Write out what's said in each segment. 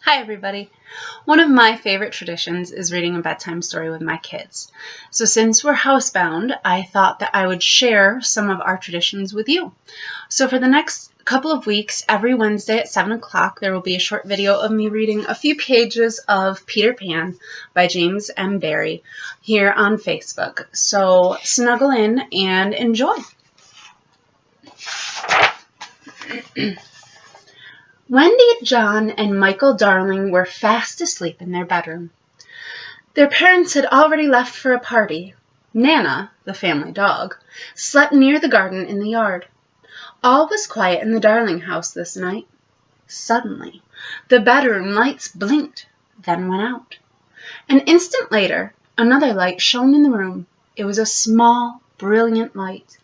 Hi everybody! One of my favorite traditions is reading a bedtime story with my kids. So since we're housebound, I thought that I would share some of our traditions with you. So for the next couple of weeks, every Wednesday at 7 o'clock, there will be a short video of me reading a few pages of Peter Pan by James M. Barrie here on Facebook. So snuggle in and enjoy! Wendy, John, and Michael Darling were fast asleep in their bedroom. Their parents had already left for a party. Nana, the family dog, slept near the garden in the yard. All was quiet in the Darling house this night. Suddenly, the bedroom lights blinked, then went out. An instant later, another light shone in the room. It was a small, brilliant light,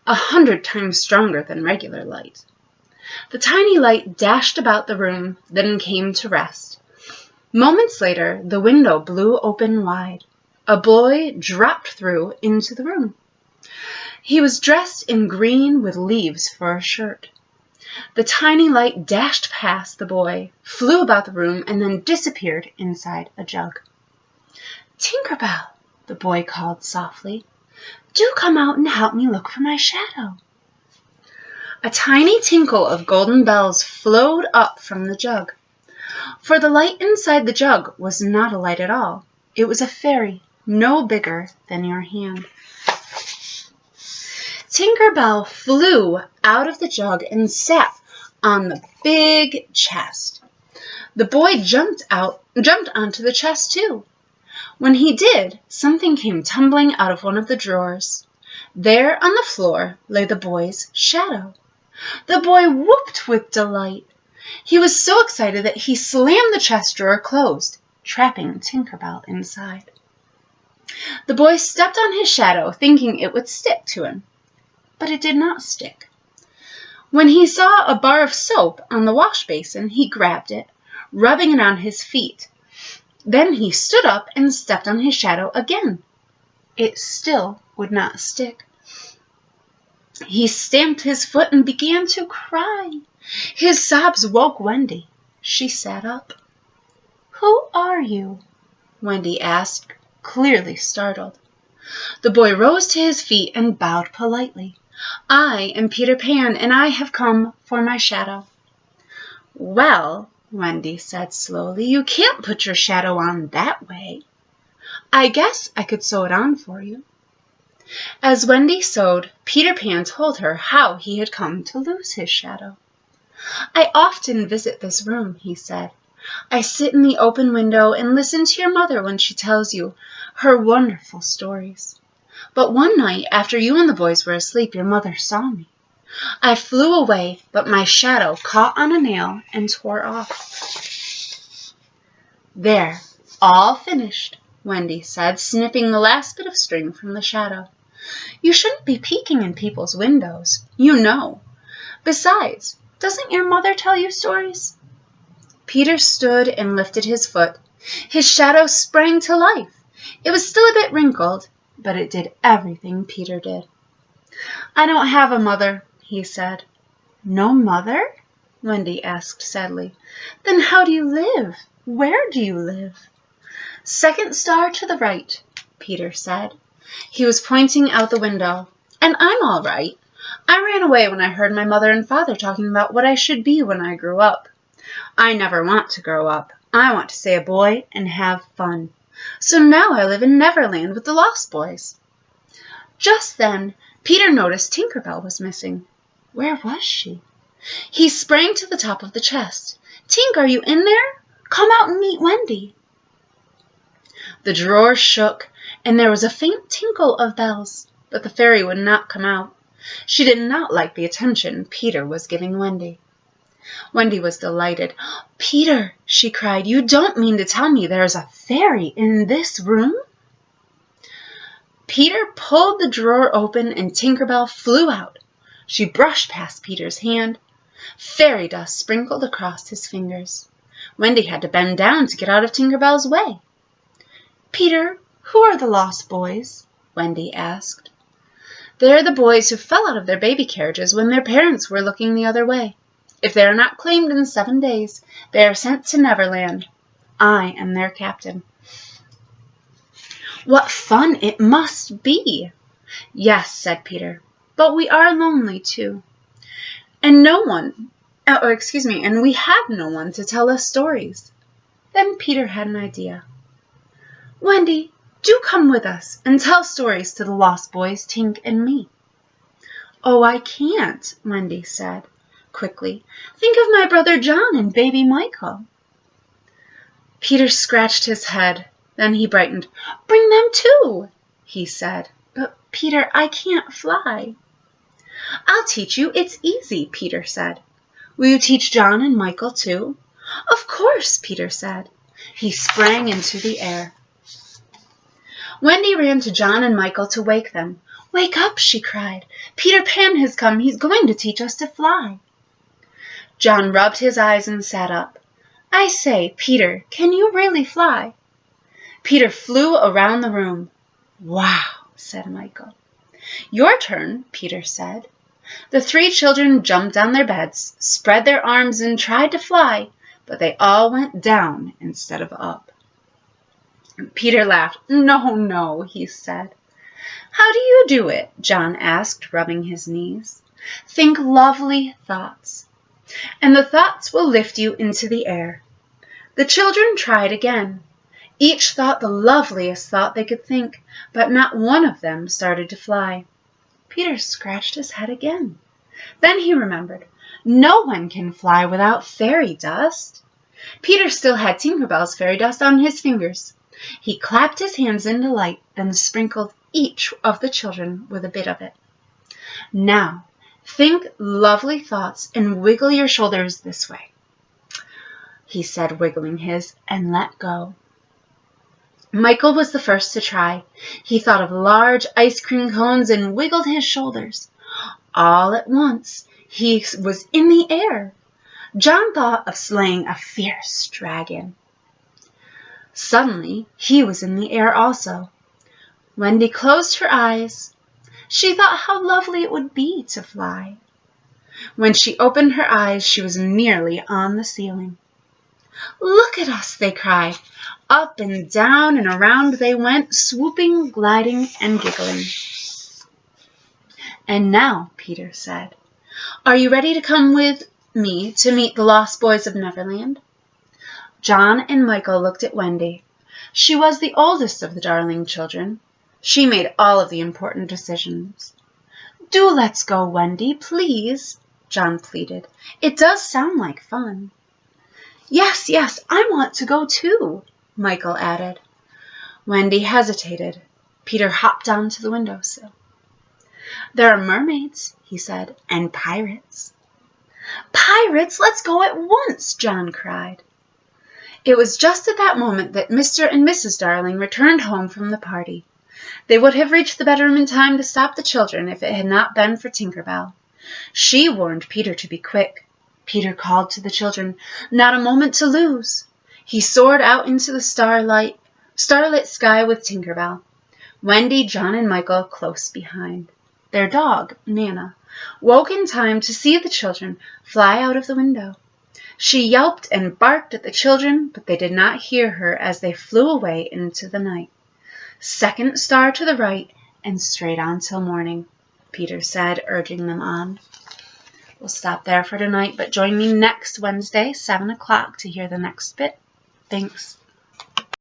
100 times stronger than regular light. The tiny light dashed about the room, then came to rest. Moments later, the window blew open wide. A boy dropped through into the room. He was dressed in green with leaves for a shirt. The tiny light dashed past the boy, flew about the room, and then disappeared inside a jug. "Tinker Bell," the boy called softly, "do come out and help me look for my shadow." A tiny tinkle of golden bells flowed up from the jug. For the light inside the jug was not a light at all. It was a fairy, no bigger than your hand. Tinker Bell flew out of the jug and sat on the big chest. The boy jumped onto the chest too. When he did, something came tumbling out of one of the drawers. There on the floor lay the boy's shadow. The boy whooped with delight. He was so excited that he slammed the chest drawer closed, trapping Tinker Bell inside. The boy stepped on his shadow, thinking it would stick to him, but it did not stick. When he saw a bar of soap on the wash basin, he grabbed it, rubbing it on his feet. Then he stood up and stepped on his shadow again. It still would not stick. He stamped his foot and began to cry. His sobs woke Wendy. She sat up. "Who are you?" Wendy asked, clearly startled. The boy rose to his feet and bowed politely. "I am Peter Pan, and I have come for my shadow." "Well," Wendy said slowly, "you can't put your shadow on that way. I guess I could sew it on for you." As Wendy sewed, Peter Pan told her how he had come to lose his shadow. "I often visit this room," he said. "I sit in the open window and listen to your mother when she tells you her wonderful stories. But one night, after you and the boys were asleep, your mother saw me. I flew away, but my shadow caught on a nail and tore off." "There, all finished," Wendy said, snipping the last bit of string from the shadow. "You shouldn't be peeking in people's windows, you know. Besides, doesn't your mother tell you stories?" Peter stood and lifted his foot. His shadow sprang to life. It was still a bit wrinkled, but it did everything Peter did. "I don't have a mother," he said. "No mother?" Wendy asked sadly. "Then how do you live? Where do you live?" "Second star to the right," Peter said. He was pointing out the window. "And I'm all right. I ran away when I heard my mother and father talking about what I should be when I grew up. I never want to grow up. I want to stay a boy and have fun. So now I live in Neverland with the Lost Boys." Just then, Peter noticed Tinker Bell was missing. Where was she? He sprang to the top of the chest. "Tink, are you in there? Come out and meet Wendy." The drawer shook, and there was a faint tinkle of bells, but the fairy would not come out. She did not like the attention Peter was giving Wendy. Wendy was delighted. "Peter," she cried, "you don't mean to tell me there is a fairy in this room?" Peter pulled the drawer open and Tinker Bell flew out. She brushed past Peter's hand. Fairy dust sprinkled across his fingers. Wendy had to bend down to get out of Tinker Bell's way. "Peter, who are the Lost Boys?" Wendy asked. "They're the boys who fell out of their baby carriages when their parents were looking the other way. If they are not claimed in 7 days, they are sent to Neverland. I am their captain." "What fun it must be!" "Yes," said Peter, "but we are lonely too. And and we have no one to tell us stories." Then Peter had an idea. "Wendy, do come with us and tell stories to the lost boys, Tink and me." "Oh, I can't," Wendy said quickly. "Think of my brother John and baby Michael." Peter scratched his head. Then he brightened. "Bring them too," he said. "But Peter, I can't fly." "I'll teach you. It's easy," Peter said. "Will you teach John and Michael too?" "Of course," Peter said. He sprang into the air. Wendy ran to John and Michael to wake them. "Wake up," she cried. "Peter Pan has come. He's going to teach us to fly." John rubbed his eyes and sat up. "I say, Peter, can you really fly?" Peter flew around the room. "Wow," said Michael. "Your turn," Peter said. The 3 children jumped on their beds, spread their arms, and tried to fly, but they all went down instead of up. Peter laughed. "No, no," he said. "How do you do it?" John asked, rubbing his knees. "Think lovely thoughts, and the thoughts will lift you into the air." The children tried again. Each thought the loveliest thought they could think, but not one of them started to fly. Peter scratched his head again. Then he remembered. No one can fly without fairy dust. Peter still had Tinker Bell's fairy dust on his fingers. He clapped his hands in delight, then sprinkled each of the children with a bit of it. "Now, think lovely thoughts and wiggle your shoulders this way," he said, wiggling his, and let go. Michael was the first to try. He thought of large ice cream cones and wiggled his shoulders. All at once, he was in the air. John thought of slaying a fierce dragon. Suddenly, he was in the air also. Wendy closed her eyes. She thought how lovely it would be to fly. When she opened her eyes, she was nearly on the ceiling. "Look at us," they cried. Up and down and around they went, swooping, gliding, and giggling. "And now," Peter said, "are you ready to come with me to meet the lost boys of Neverland?" John and Michael looked at Wendy. She was the oldest of the darling children. She made all of the important decisions. "Do let's go, Wendy, please," John pleaded. "It does sound like fun." Yes, I want to go too," Michael added. Wendy hesitated. Peter hopped onto the windowsill. "There are mermaids," he said, "and pirates." "Pirates! Let's go at once!" John cried. It was just at that moment that Mr. and Mrs. Darling returned home from the party. They would have reached the bedroom in time to stop the children if it had not been for Tinker Bell. She warned Peter to be quick. Peter called to the children, "Not a moment to lose." He soared out into the starlit sky with Tinker Bell. Wendy, John, and Michael close behind. Their dog, Nana, woke in time to see the children fly out of the window. She yelped and barked at the children, but they did not hear her as they flew away into the night. "Second star to the right and straight on till morning," Peter said, urging them on. We'll stop there for tonight, but join me next Wednesday, 7 o'clock, to hear the next bit. Thanks.